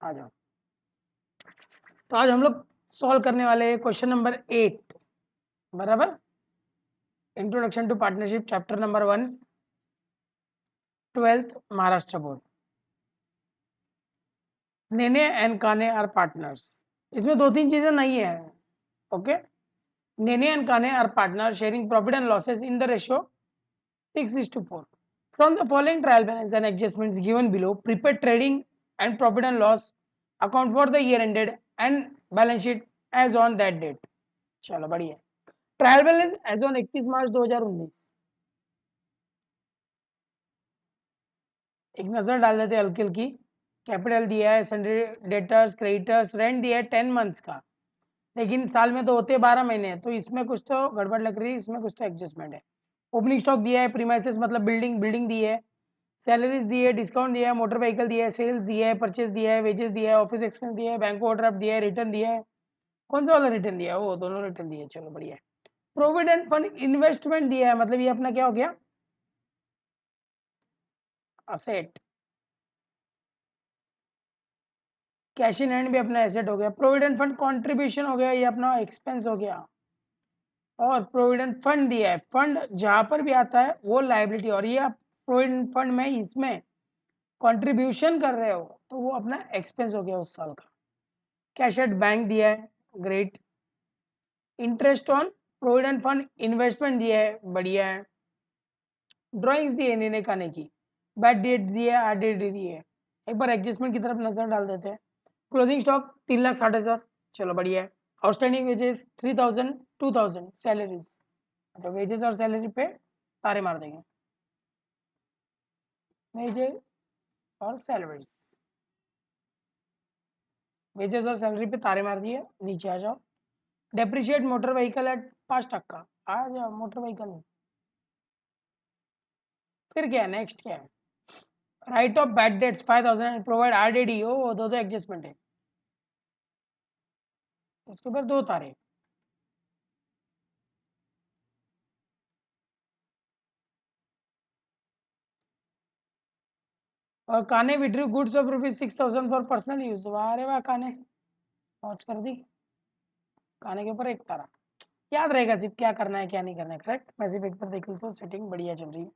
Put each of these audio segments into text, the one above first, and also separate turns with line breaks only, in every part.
आ जाओ। तो आज हम लोग सॉल्व करने वाले हैं क्वेश्चन नंबर 8 बराबर। Introduction to partnership chapter number 1 12th Maharashtra board. Nene and Kane are partners. इसमें दो तीन चीजें नहीं है। Okay, Nene and Kane are partner sharing profit and losses in the ratio 6:4. From the following trial balance and adjustments given below, prepared trading and profit and loss account for the year ended and balance sheet as on that date. चलो बढ़िया। Trial balance as on 31 मार्च 2019। एक नजर डाल देते हल्की हल्की। Capital दिया है, सन्ड्री डेटर्स क्रेडिटर्स रेंट दिया है 10 मंथ्स का, लेकिन साल में तो होते 12 महीने हैं, तो इसमें कुछ तो गड़बड़ लग रही है, इसमें कुछ तो एडजस्टमेंट है। ओपनिंग स्टॉक दिया है, प्रीमाइसेस मतलब बिल्डिंग दी है, सैलरीज दी है, डिस्काउंट दिया है, मोटर व्हीकल दिया है, सेल्स दिया है, परचेज दिया है, वेजेस दिया है, ऑफिस एक्सपेंस दिया है, बैंक ओवरड्राफ्ट दिया है, रिटर्न दिया है। कौन सा वाला रिटर्न दिया है? वो दोनों रिटर्न दिए। चलो बढ़िया है। प्रोविडेंट फंड इन्वेस्टमेंट दिया है, मतलब ये अपना क्या हो गया? असेट। कैश इन हैंड भी अपना एसेट हो गया। प्रोविडेंट फंड कंट्रीब्यूशन हो गया, ये अपना एक्सपेंस हो गया। और प्रोविडेंट फंड दिया है, फंड जहां पर भी आता है वो लायबिलिटी, और ये आप प्रोविडेंट फंड में इसमें कंट्रीब्यूशन कर रहे हो तो वो अपना एक्सपेंस हो गया उस साल का। कैश एट बैंक दिया है, great. Interest on provident fund investment दिया है, बढ़िया है। ड्राइंग्स दी है नीने खाने की, बैड डेट दी है, आर डेट दी है। एक बार एडजस्टमेंट की तरफ नजर डाल देते हैं। क्लोजिंग स्टॉक 3,60,000, चलो बढ़िया है। Outstanding wages 3,000 2,000। सैलरीज, तो वेजेस और सैलरी पे तारे मार देंगे। वेजेस और सैलरीज, वेजेस और सैलरी पे तारे मार दिए, नीचे आ जाओ। Depreciate motor vehicle at 5%। आ जाओ मोटर व्हीकल। फिर क्या है, नेक्स्ट क्या है? Write off bad debts 5,000 provide R D D. ओ दो एडजस्टमेंट है, इसके ऊपर दो तारे। और काने withdrew goods of ₹6,000 for personal use. वाह रे वाह, काने पहुंच कर दी। काने के ऊपर एक तारा। याद रहेगा सिर्फ क्या करना है क्या नहीं करना है। करेक्ट। मैं सिर्फ एक बार देख लेता हूँ, सेटिंग बढ़िया चल रही है।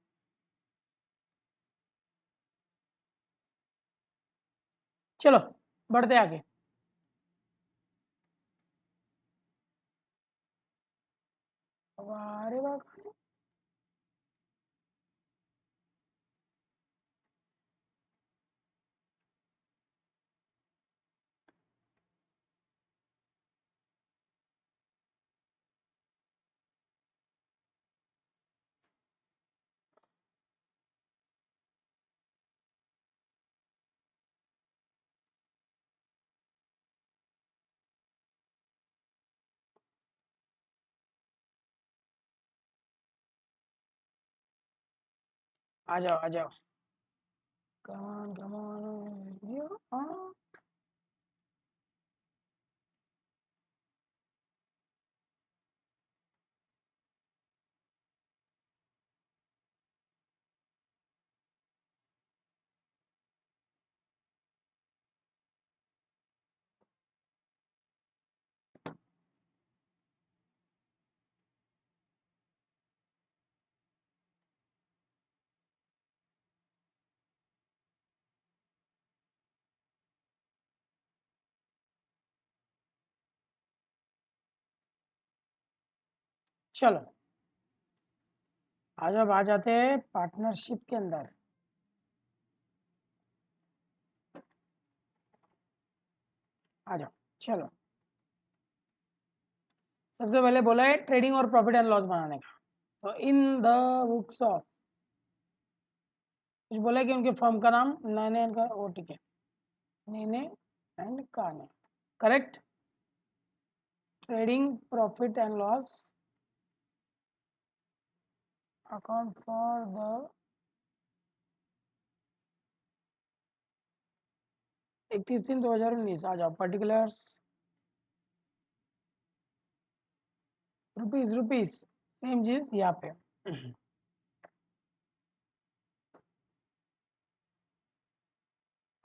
चलो बढ़ते आगे। वाह रे वाह। आ जाओ आ जाओ। Come on. चलो आ जाओ, आ जाते हैं पार्टनरशिप के अंदर। आ जाओ। चलो सबसे पहले बोला है ट्रेडिंग और प्रॉफिट एंड लॉस बनाने का। तो इन द बुक्स ऑफ, कुछ बोला है कि उनके फर्म का नाम नैने एंड का, वो ठीक है, नीने एंड काने। Correct. Trading profit and loss account for the 31/3/2019। आ जाओ पर्टिकुलर्स। रुपीज सेम चीज यहाँ पे।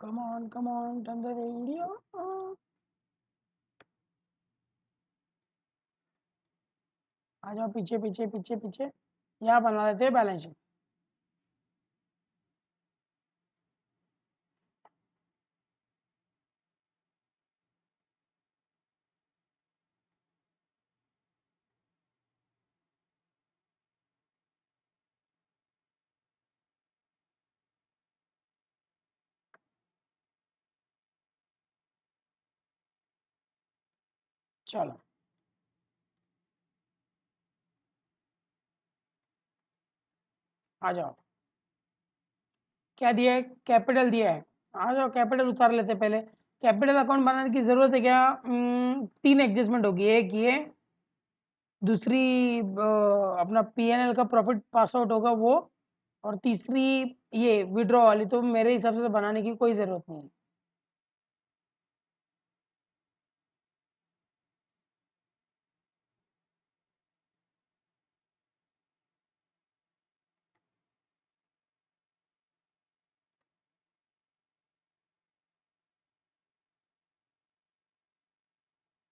come on, turn the radio on. आ जाओ पीछे पीछे पीछे पीछे, यहाँ बना लेते हैं बैलेंस शीट। चलो आ जाओ, क्या दिया है, कैपिटल दिया है। आ जाओ कैपिटल उतार लेते हैं पहले। कैपिटल अकाउंट बनाने की जरूरत है क्या? 3 एडजस्टमेंट होगी, एक ये, दूसरी अपना पीएनएल का प्रॉफिट पास आउट होगा वो, और तीसरी ये विड्रॉ वाली। तो मेरे हिसाब से तो बनाने की कोई जरूरत नहीं है।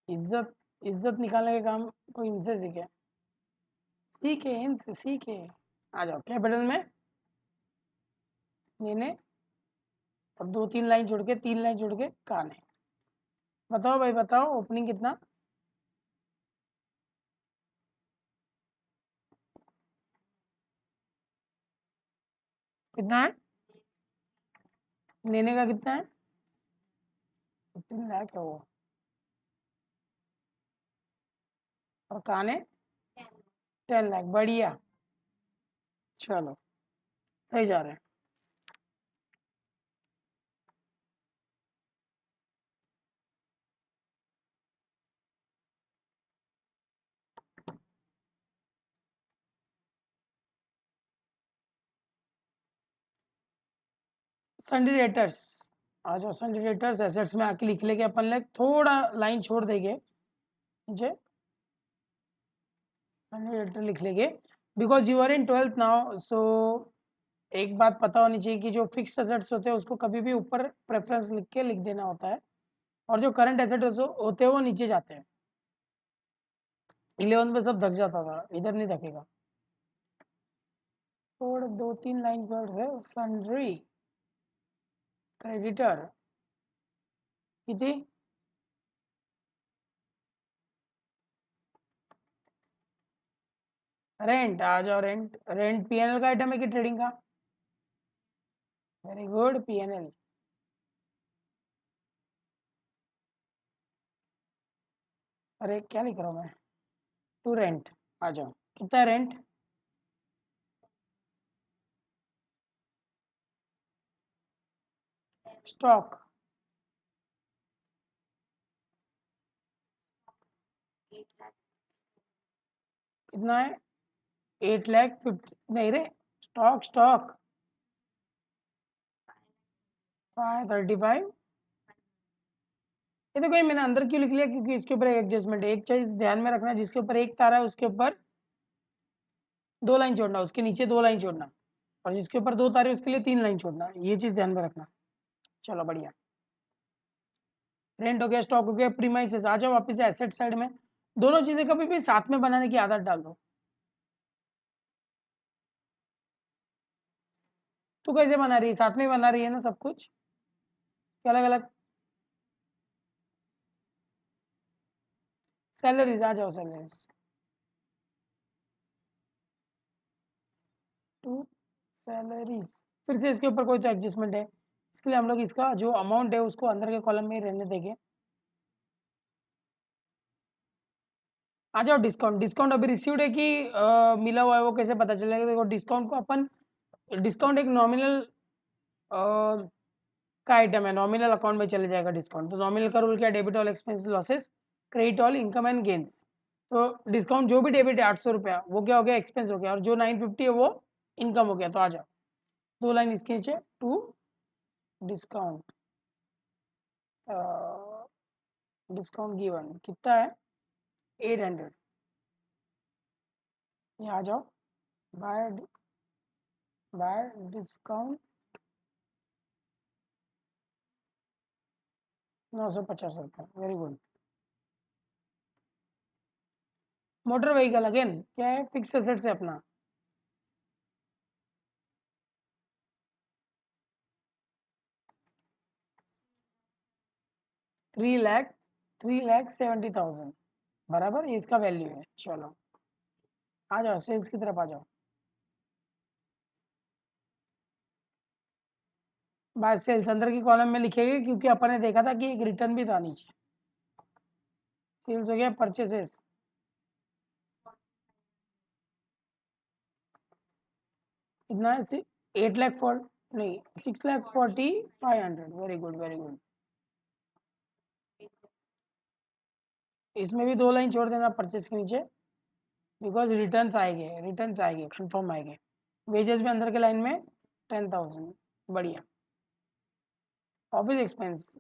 इज्जत, इज्जत निकालने का काम कोई इनसे सीखे, सीखे इनसे सीखे। आ जाओ कैपिटल में लेने, और 2-3 लाइन छोड़ के, 3 लाइन छोड़ के काने। बताओ भाई बताओ, ओपनिंग कितना? कितना है? लेने का कितना है? 15 लाख है वो, और काने 10 लाख। बढ़िया, चलो सही जा रहे हैं। सन्डी डेटर्स, आ जाओ सन्डी डेटर्स एसेट्स में आके लिख लेंगे अपन लोग, थोड़ा लाइन छोड़ देंगे नीचे, सन्डी डेटर लिख लेंगे। Because you are in 12th now, so एक बात पता होनी चाहिए कि जो फिक्स एसेट्स होते हैं उसको कभी भी ऊपर प्रेफरेंस लिख के लिख देना होता है, और जो करंट एसेट्स होते हैं वो नीचे जाते हैं। 11 में सब धक जाता था, इधर नहीं धकेगा। थोड़ा 2-3 लाइन कर है। सन्ड्री क्रेडिटर कितनी? रेंट, आ जाओ रेंट। रेंट पीएनएल का आइटम है कि ट्रेडिंग का? Very good, PNL. अरे क्या लिख रहा हूँ मैं? To rent. आ जाओ, कितना रेंट? स्टॉक कितना है? 8 लाख 50, नहीं रे, स्टॉक स्टॉक 535। ये तो कहीं मैंने अंदर क्यों लिख लिया, क्योंकि इसके ऊपर एक एडजस्टमेंट है। एक चीज ध्यान में रखना, जिसके ऊपर एक तारा है उसके ऊपर 2 लाइन छोड़ना, उसके नीचे 2 लाइन छोड़ना, और जिसके ऊपर 2 तारे उसके लिए 3 लाइन छोड़ना, ये चीज ध्यान में रखना। चलो बढ़िया, रेंट हो गया, स्टॉक हो गया, प्रीमाइसेस। आ जाओ वापस से एसेट साइड में। दोनों चीजें कभी भी साथ में बनाने की आदत डाल दो। तू कैसे बना रही है? साथ में बना रही है ना सब कुछ, अलग अलग? सैलरीज, आ जाओ सैलरीज टू सैलरीज। फिर से इसके ऊपर कोई तो एडजस्टमेंट है, इसके लिए हम लोग इसका जो अमाउंट है उसको अंदर के कॉलम में ही रहने देंगे। आ जाओ डिस्काउंट। डिस्काउंट अभी रिसीव्ड है कि मिला हुआ है, वो कैसे पता चलेगा? देखो डिस्काउंट को अपन, डिस्काउंट एक नॉमिनल का आइटम है, नॉमिनल अकाउंट में चले जाएगा डिस्काउंट। तो नॉमिनल का रूल क्या? Debit all expense losses, credit all income and gains. तो डिस्काउंट जो भी डेबिट है 800 रुपया, वो क्या हो गया? एक्सपेंस हो गया, और जो 950 है वो इनकम हो गया। तो आ जाओ 2 लाइन इसके नीचे, टू डिस्काउंट, डिस्काउंट गिवन कितना है? 800। ये आ जाओ, by by discount ₹950 very good. Motor vehicle again क्या है, फिक्स एसेट से अपना $3,70,000 बराबर, ये इसका वैल्यू है। चलो आ जाओ सेल्स की तरफ आ जाओ। बाय सेल्स अंदर की कॉलम में लिखेगी क्योंकि अपन ने देखा था कि एक रिटर्न भी था नीचे। सेल्स हो गया परचेसेस, कितना है 8,40,000 नहीं 6,40,500 वेरी गुड वेरी गुड। इसमें भी 2 लाइन छोड़ देना परचेस के नीचे बिकॉज रिटर्न्स आएंगे कंफर्म आएंगे। वेजेस भी अंदर के लाइन में 10,000 बढ़िया। ऑफिस एक्सपेंस,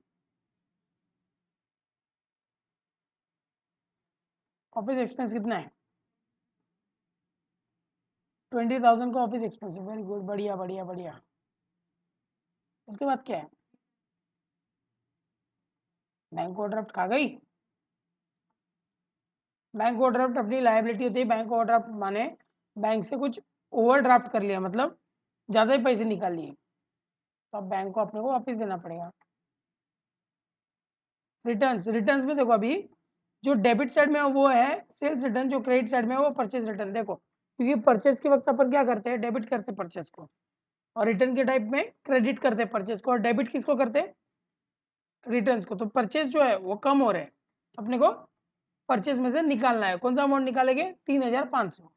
ऑफिस एक्सपेंस कितना है 20,000 का ऑफिस एक्सपेंस है वेरी गुड बढ़िया बढ़िया बढ़िया। उसके बाद क्या है बैंक ओवरड्राफ्ट खा गई। बैंक ओवरड्राफ्ट अपनी लायबिलिटी होती है। बैंक ओवरड्राफ्ट माने बैंक से कुछ ओवरड्राफ्ट कर लिया मतलब ज़्यादा ही पैसे निकाल लिए तो अब बैंक को अपने को वापस देना पड़ेगा। रिटर्न्स, रिटर्न्स में देखो अभी जो डेबिट साइड में है वो है सेल्स रिटर्न, जो क्रेडिट साइड में है वो परचेज रिटर्न। देखो क्योंकि परचेज के वक्त अपन क्या करते हैं डेबिट करते हैं परचेज को, और रिटर्न के टाइप में क्रेडिट करते हैं परचेज को, और डेबिट किसको करते हैं रिटर्न्स को। तो परचेज जो है वो कम हो रहे हैं, अपने को परचेज में से निकालना है। कौन सा अमाउंट निकालेंगे 3,500।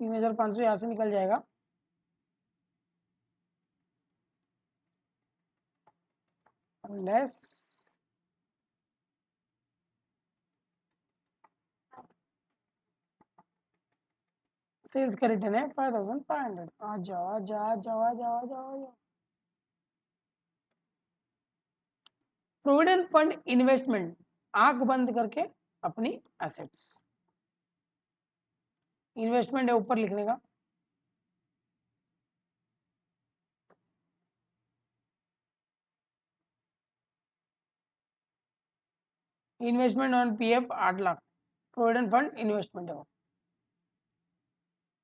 $3,500 यहाँ से निकल जाएगा। लेस सेल्स का रिटर्न है 5,500। आ जाओ आ जाओ आ जाओ आ जाओ आ जाओ। प्रोविडेंट फंड इन्वेस्टमेंट, आंख बंद करके अपनी एसेट्स, इन्वेस्टमेंट है ऊपर लिखने का। Investment on PF 8 lakh, provident fund investment है वो।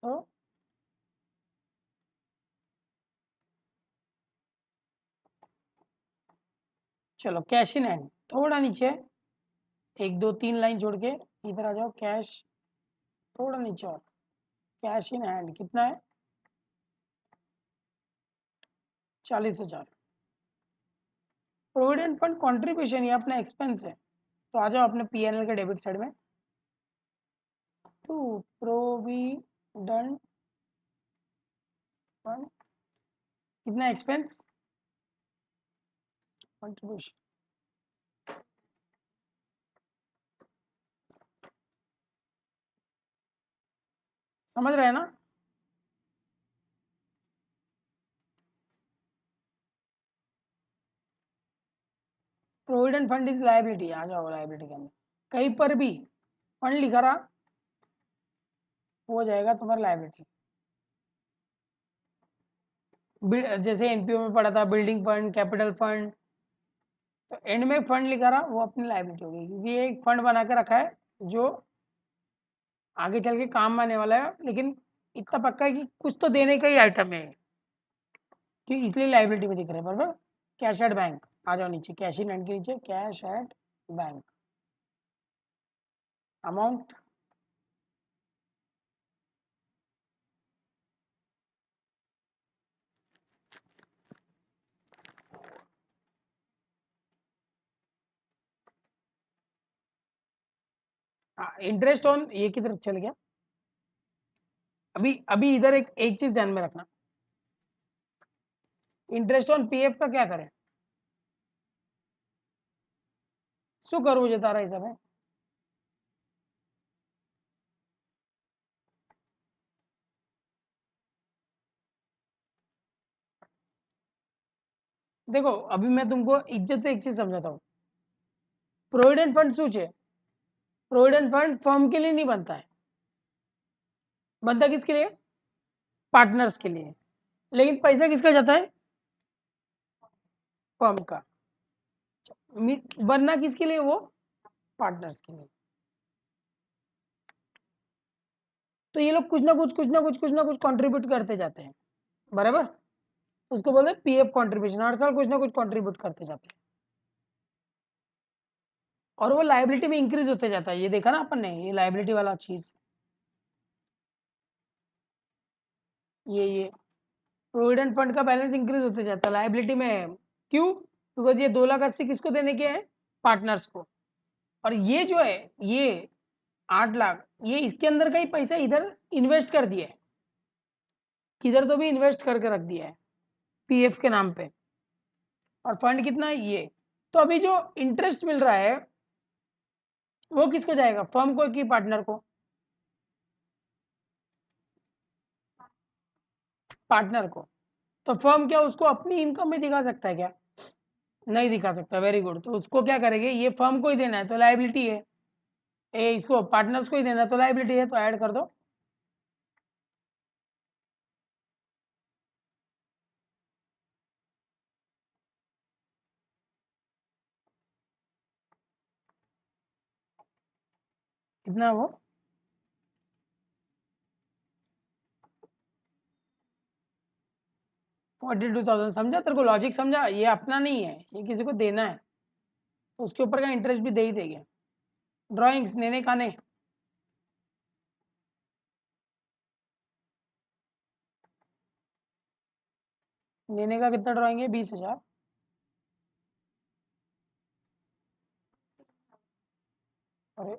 तो चलो कैश इन हैंड थोड़ा नीचे, 1 2 3 लाइन छोड़ के इधर आ जाओ। कैश थोड़ा नीचे और, कैश इन हैंड कितना है 40,000। प्रोविडेंट फंड कंट्रीब्यूशन ये अपना एक्सपेंस है, तो आ जाओ अपने पीएनएल के डेबिट साइड में। टू प्रोविडेंट फंड कितना एक्सपेंस कंट्रीब्यूशन, समझ रहे हैं ना। प्रोविडेंट फंड इज लायबिलिटी, आ जाओ लायबिलिटी के अंदर कहीं पर भी फंड लिखा रहा वो हो जाएगा तुम्हारा लायबिलिटी। जैसे एनपीओ में पढ़ा था बिल्डिंग फंड कैपिटल फंड, तो एंड में फंड लिखा रहा वो अपनी लायबिलिटी होगी क्योंकि ये एक फंड बना के रखा है जो आगे चल के काम में आने वाला है। लेकिन इतना पक्का है कि कुछ तो देने का ही आइटम है कि इसलिए लायबिलिटी में दिख रहा है बराबर। कैश एट बैंक आ जाओ नीचे, कैश इन हैंड के नीचे cash at bank amount interest on ये किधर चल गया। अभी अभी इधर एक चीज ध्यान में रखना, इंटरेस्ट ऑन पीएफ का क्या करें શું કરવું છે તારા હિસાબે। देखो अभी मैं तुमको इज्जत से एक चीज समझाता हूँ, प्रोविडेंट फंड શું છે प्रोविडेंट फंड फर्म के लिए नहीं बनता है, बनता किसके लिए? पार्टनर्स के लिए। लेकिन पैसा किसका जाता है? फर्म का। बनना किसके लिए? वो पार्टनर्स के लिए। तो ये लोग कुछ ना कुछ कंट्रीब्यूट करते जाते हैं, बराबर। उसको बोलते हैं पीएफ कंट्रीब्यूशन, हर साल कुछ ना कुछ कंट्रीब्यूट करते जाते हैं और वो लायबिलिटी में इंक्रीज होते जाता है। ये देखा ना अपन ने, ये लायबिलिटी वाला चीज, ये प्रोविडेंट फंड का बैलेंस इंक्रीज होते जाता है लायबिलिटी में। क्यों? बिकॉज ये 2,80,000 किसको देने के हैं? पार्टनर्स को। और ये जो है, ये 8 लाख, ये इसके अंदर का ही पैसा इधर इन्वेस्ट कर दिया है, किधर तो भी इन्वेस्ट करके रख दिया है पीएफ के नाम पे। और फंड कितना है? ये। तो अभी जो इंटरेस्ट मिल रहा है वो किसको जाएगा? फर्म को कि पार्टनर को? पार्टनर को। तो फर्म क्या उसको अपनी इनकम में दिखा सकता है क्या? नहीं दिखा सकता। Very good. तो उसको क्या करेंगे? ये फर्म को ही देना है तो लायबिलिटी है, इसको पार्टनर्स को ही देना है तो लायबिलिटी है, तो ऐड कर दो। कितना वो? 42,000। समझा? तेरे को लॉजिक समझा? ये अपना नहीं है, ये किसी को देना है तो उसके ऊपर का इंटरेस्ट भी दे ही देंगे। ड्राइंग्स नेने का नहीं, नेने का कितना ड्राइंग है? 20,000। अरे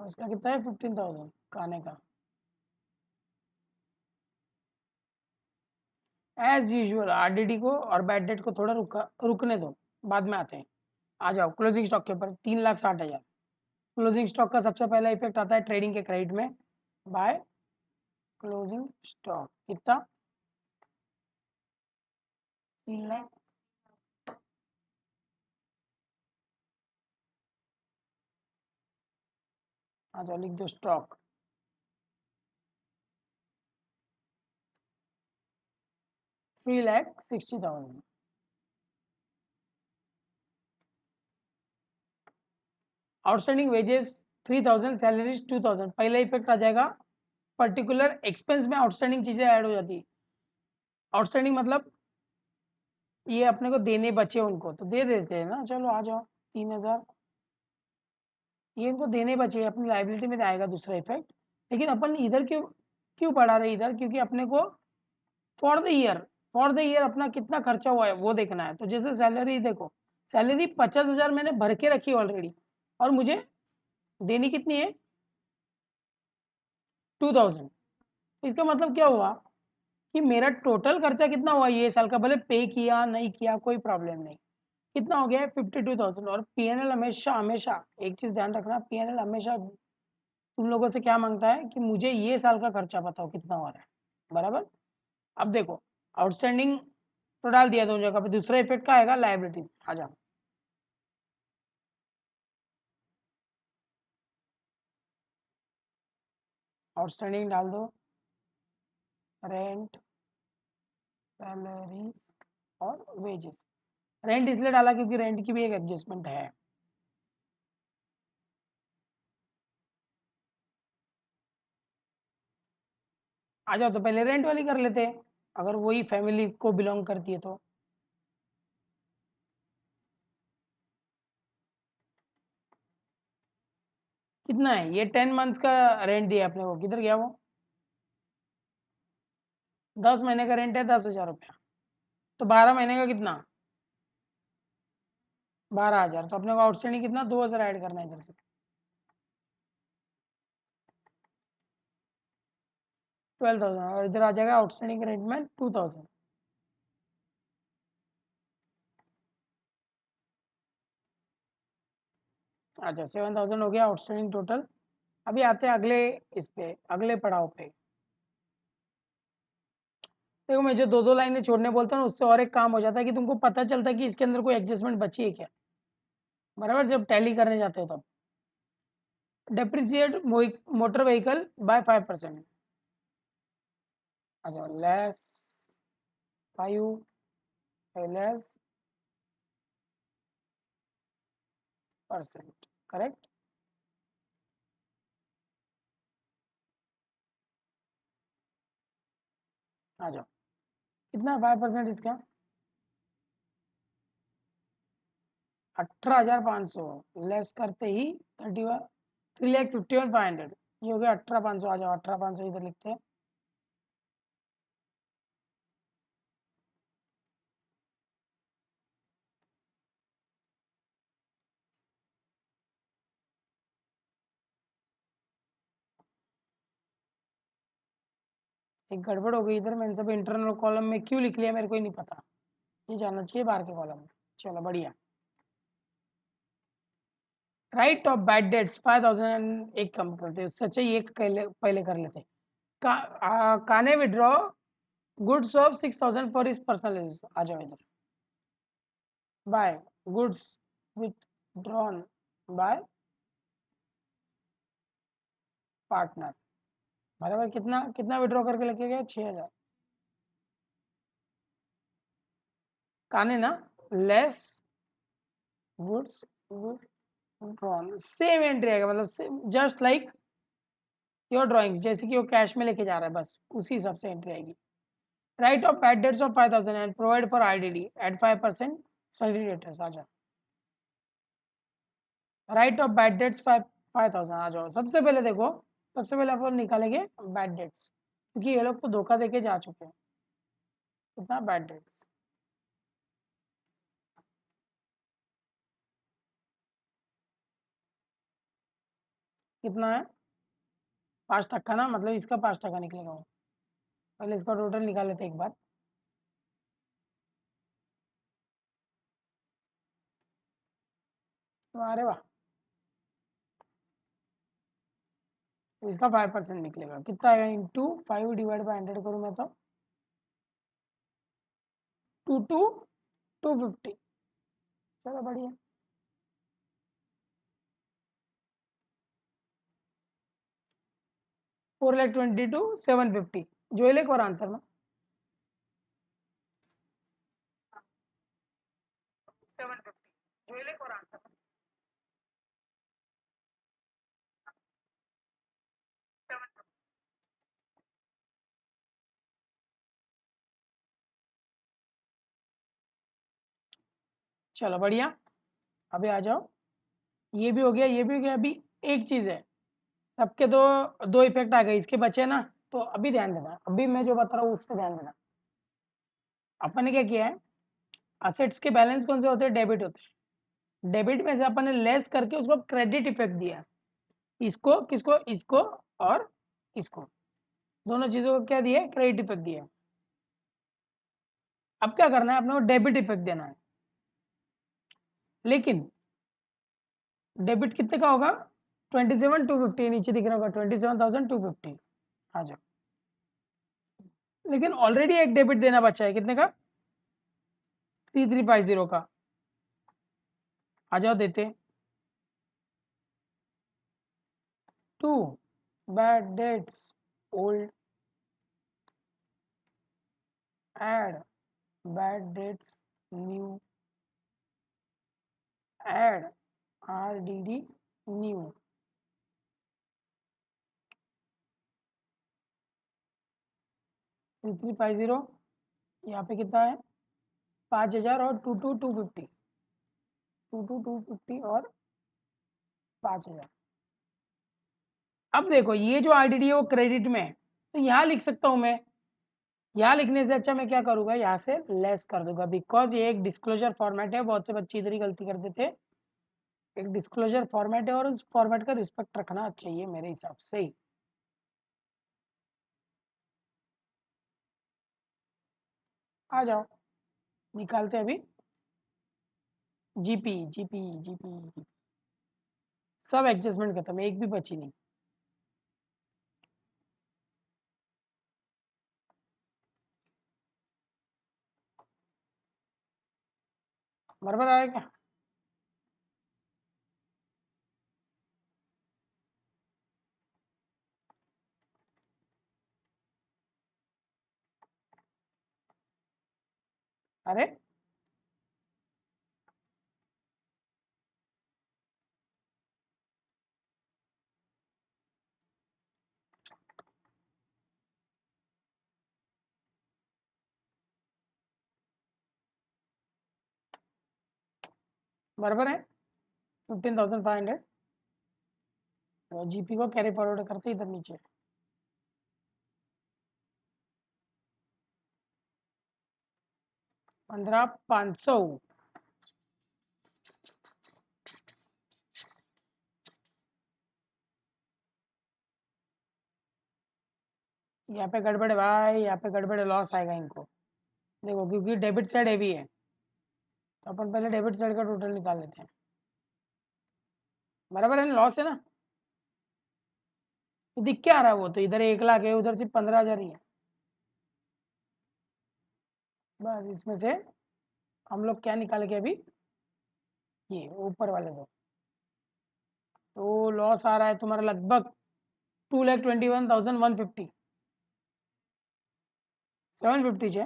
और इसका कितना है? 15,000 खाने का। एज यूजुअल आरडीडी को और बैड डेट को थोड़ा रुकने दो, बाद में आते हैं। आ जाओ क्लोजिंग स्टॉक के ऊपर। 3,60,000 क्लोजिंग स्टॉक का सबसे पहला इफेक्ट आता है ट्रेडिंग के क्रेडिट में बाय क्लोजिंग स्टॉक। कितना? 3,00,000। आ जाओ लिख दो स्टॉक 3,60,000। Outstanding wages 3,000, salaries 2,000। पहला इफेक्ट आ जाएगा, पर्टिकुलर एक्सपेंस में आउटस्टैंडिंग चीजें ऐड हो जाती है। आउटस्टैंडिंग मतलब ये अपने को देने बचे उनको तो दे देते हैं ना, चलो आ जाओ 3,000। ये इनको देने बचे, अपनी लाइबिलिटी में आएगा दूसरा इफेक्ट। लेकिन अपन इधर क्यों क्यों बढ़ा रहे इधर? क्योंकि अपने को for the year, for the year अपना कितना खर्चा हुआ है वो देखना है। तो जैसे सैलरी देखो, सैलरी 50,000 मैंने भर के रखी ऑलरेडी और मुझे देनी कितनी है? 2,000। इसका मतलब क्या हुआ कि मेरा टोटल खर्चा कितना हुआ ये साल का? भले पे किया नहीं किया कोई प्रॉब्लम नहीं, कितना हो गया है? 52,000। और पीएनएल हमेशा हमेशा एक चीज ध्यान रखना, पीएनएल हमेशा तुम लोगों से क्या मांगता है कि मुझे ये साल का खर्चा बताओ कितना हो रहा है, बराबर। अब देखो आउटस्टैंडिंग तो डाल दिया दोनों जगह पे, दूसरा इफेक्ट का आएगा लायबिलिटी। आ जाओ आउटस्टैंडिंग डाल दो, रेंट, सैलरी और वेजेस। रेंट इसलिए डाला क्योंकि रेंट की भी एक एडजस्टमेंट है। आ जाओ तो पहले रेंट वाली कर लेते हैं, अगर वही फैमिली को बिलोंग करती है तो। कितना है? ये 10 मंथ्स का रेंट दिया अपने को, किधर गया वो? 10 महीने का रेंट है 10,000 रुपया, तो 12 महीने का कितना? 12,000। तो अपने को आउटस्टैंडिंग कितना? 2,000 ऐड करना है इधर से। 12,000 और इधर आ जाएगा आउटस्टैंडिंग रेंट में 2,000। अच्छा 7,000 हो गया आउटस्टैंडिंग टोटल। अभी आते हैं अगले इस पे, अगले पड़ाव पे। देखो मैं जो 2-2 लाइनें छोड़ने बोलता हूँ उससे और एक काम हो जाता है कि तुमको पता चलता है कि इसके अंदर कोई एडजस्टमेंट बची है क्या, बराबर, जब टैली करने जाते हो तब। डेप्रिसिएट मोटर व्हीकल बाय 5%, अच्छा लेस 5 लेस %, करेक्ट। आ जाओ, कितना 5% इसका 18,500, लेस करते ही 3,51,500, ये हो गया 18,500। आ जाओ 18,500 इधर लिखते हैं। एक गड़बड़ हो गई इधर, मैंने सब इंटरनल कॉलम में क्यों लिख लिया मेरे को ही नहीं पता, ये जानना चाहिए बाहर के कॉलम में। चलो बढ़िया। राइट ऑफ बैड डेट्स 5,000 एक कम करते हैं, सच है, ये पहले कर लेते हैं। काने withdraw goods of 6,000 for is personal use, आ जाओ इधर। By goods withdrawn by partner, बराबर, कितना कितना विड्रॉ करके लेके गए 6,000। काने ना, less goods withdrawn, same entry आएगा, मतलब जस्ट लाइक योर ड्राइंग्स, जैसे कि वो कैश में लेके जा रहा है बस उसी हिसाब से एंट्री आएगी। Write off bad debts of 5,000 and provide for I D D at 5% salary debtors, आ जाओ। राइट ऑफ बैड डेट्स 5,000, आ जाओ। सबसे पहले देखो, सबसे पहले अपन निकालेंगे बैड डेट्स, क्योंकि ये लोग तो धोखा देके जा चुके हैं। कितना बैड डेट्स, कितना है 5% ना, मतलब इसका 5% निकलेगा वो। पहले इसका टोटल निकाल लेते एक बार। तो अरे वाह, तो इसका 5% निकलेगा, कितना आएगा, इंटू 5 डिवाइड बाई 100 करूँ मैं तो 250। चलो बढ़िया। 4,22,750 जो एक और आंसर में 750 जो एक और आंसर में 750। चलो बढ़िया, अभी आ जाओ, ये भी हो गया, ये भी हो गया। अभी एक चीज है, सबके दो दो इफेक्ट आ गए, इसके बचे ना, तो अभी ध्यान देना, अभी मैं जो बता रहा हूँ उस पर ध्यान देना। अपन ने क्या किया है, असेट्स के बैलेंस कौन से होते हैं, डेबिट होते हैं। डेबिट में से अपन ने लेस करके उसको क्रेडिट इफेक्ट दिया, इसको किसको, इसको और इसको, दोनों चीजों को क्या दिया, क्रेडिट इफेक्ट दिया। अब क्या करना है, अपने को डेबिट इफेक्ट देना है, लेकिन डेबिट कितने का होगा, 27,250 नीचे दिख रहा होगा, 27,250। आ जाओ, लेकिन ऑलरेडी एक डेबिट देना बचा है, कितने का, 3,350 का। आ जाओ देते। To bad debts old, add bad debts new, add RDD new. 3,350, यहाँ पे कितना है 5,000 और 22,250, 22,250 और 5,000। अब देखो ये जो RDD है वो क्रेडिट में है, तो यहाँ लिख सकता हूँ मैं, यहाँ लिखने से अच्छा मैं क्या करूँगा, यहाँ से लेस कर दूंगा, बिकॉज ये एक डिस्क्लोजर फॉर्मेट है। बहुत से बच्चे इधर ही गलती कर देते हैं, एक डिस्क्लोजर फॉर्मेट है और उस फॉर्मेट का रिस्पेक्ट रखना चाहिए मेरे हिसाब से ही। आ जाओ, निकालते हैं अभी। जीपी जीपी जीपी, सब एडजस्टमेंट खत्म, एक भी बची नहीं। बराबर आ रहा है क्या? अरे बराबर है 15,500। तो जीपी को कैरी फॉरवर्ड करते इधर नीचे 15,500। यहाँ पे गड़बड़ है भाई, यहाँ पे गड़बड़ है, लॉस आएगा इनको। देखो क्योंकि डेबिट साइड हैवी है, तो अपन पहले डेबिट साइड का टोटल निकाल लेते हैं। बराबर है ना, लॉस है ना। तो दिख क्या आ रहा है, वो तो इधर 1 लाख है, उधर सिर्फ 15,000 ही है। बस इसमें से हम लोग क्या निकाल के अभी, ये ऊपर वाले दो। तो लॉस आ रहा है तुम्हारा लगभग 2,21,150। 750 છે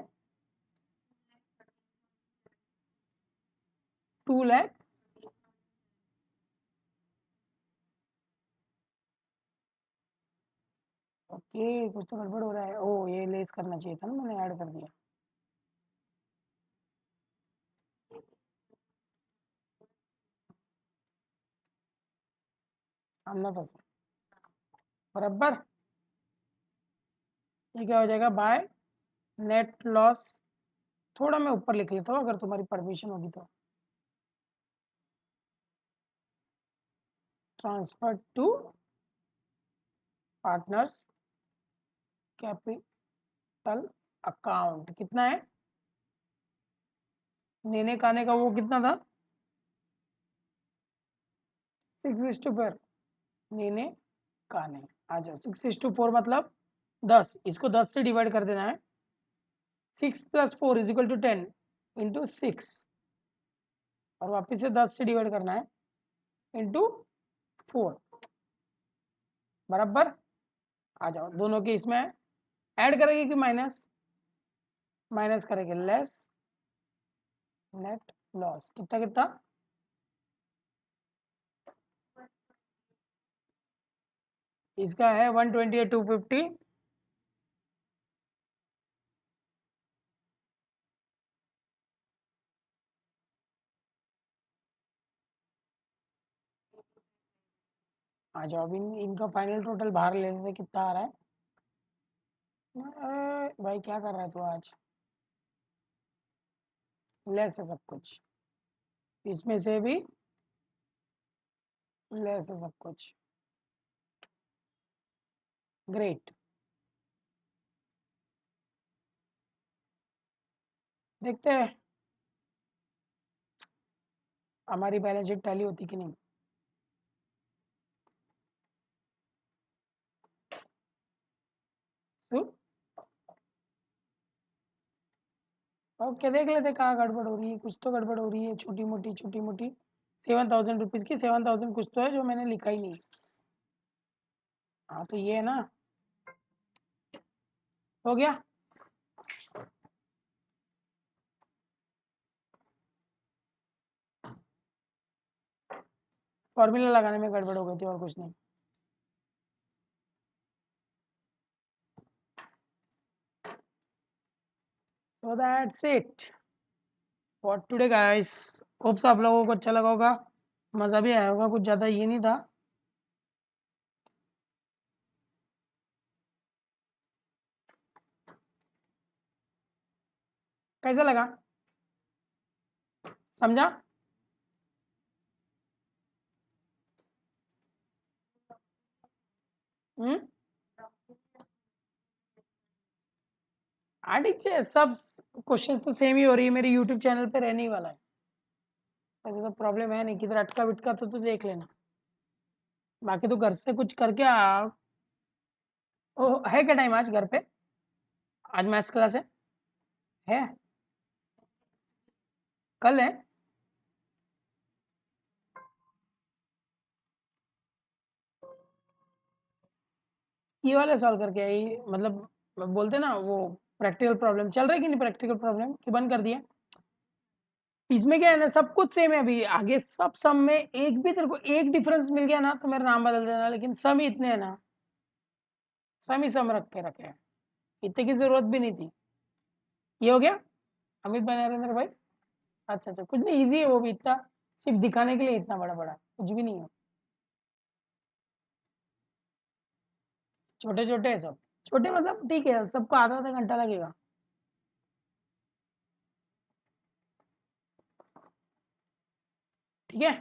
2 लाख। ओके कुछ तो गड़बड़ हो रहा है। ओ ये लेस करना चाहिए था ना, मैंने ऐड कर दिया। आमना फंसा बराबर। ये क्या हो जाएगा बाय नेट लॉस। थोड़ा मैं ऊपर लिख लेता हूँ अगर तुम्हारी परमिशन होगी तो। Transfer to partners capital account कितना है, नेने काने का वो कितना था 6:4। नेने काने आ जाओ 6:4 मतलब 10, इसको 10 से डिवाइड कर देना है। 6 + 4 = 10 इंटू 6, और वापिस से 10 से डिवाइड करना है इंटू 4। बराबर आ जाओ, दोनों के इसमें ऐड करेंगे कि माइनस, माइनस करेंगे लेस नेट लॉस कितना कितना, इसका है 128,250। आ जाओ अभी इनका फाइनल टोटल बाहर ले लेते कितना आ रहा है। भाई क्या कर रहा है तू आज, लेस है सब कुछ, इसमें से भी लेस है सब कुछ। ग्रेट, देखते हैं हमारी बैलेंस शीट टैली होती कि नहीं। तो ओके देख लेते कहाँ गड़बड़ हो रही है, कुछ तो गड़बड़ हो रही है छोटी मोटी छोटी मोटी। 7,000 रुपीज़ की 7,000 कुछ तो है जो मैंने लिखा ही नहीं। हाँ तो ये है ना, हो गया। फॉर्मूला लगाने में गड़बड़ हो गई थी और कुछ नहीं। So that's it for today guys। Hopes आप लोगों को अच्छा लगा होगा, मज़ा भी आया होगा, कुछ ज़्यादा ये नहीं था। कैसा लगा, समझा? हम्म, हाँ ठीक है, सब क्वेश्चंस तो सेम ही हो रही है, मेरे यूट्यूब चैनल पे रहने ही वाला है। ऐसा तो प्रॉब्लम है नहीं, किधर अटका बिटका तो देख लेना। बाकी तो घर से कुछ करके आ। ओ है क्या टाइम आज घर पे, आज मैथ्स क्लास है? कल है? ये वाला सॉल्व करके आई, मतलब बोलते ना वो प्रैक्टिकल प्रॉब्लम चल रहा है कि नहीं, प्रैक्टिकल प्रॉब्लम कि बंद कर दिया। इसमें क्या है ना, सब कुछ सेम है अभी, आगे सब सम में एक भी तेरे को एक डिफरेंस मिल गया ना तो मेरा नाम बदल देना, लेकिन सम इतने हैं ना, सम ही सम रख के रखे हैं, इतने की जरूरत भी नहीं थी। ये हो गया अमित भाई, नरेंद्र भाई। अच्छा अच्छा, कुछ नहीं, इजी है वो भी, इतना सिर्फ दिखाने के लिए इतना बड़ा बड़ा कुछ भी नहीं है, छोटे छोटे है सब, छोटे मतलब ठीक है, सबको आधा आधा घंटा लगेगा। ठीक है,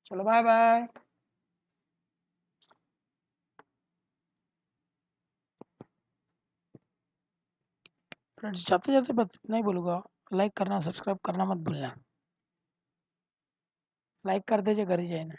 चलो बाय बाय। फ्रेंड्स जाते जाते बस नहीं बोलूँगा, लाइक करना सब्सक्राइब करना मत भूलना, लाइक कर दीजिए घर ही जाए ना।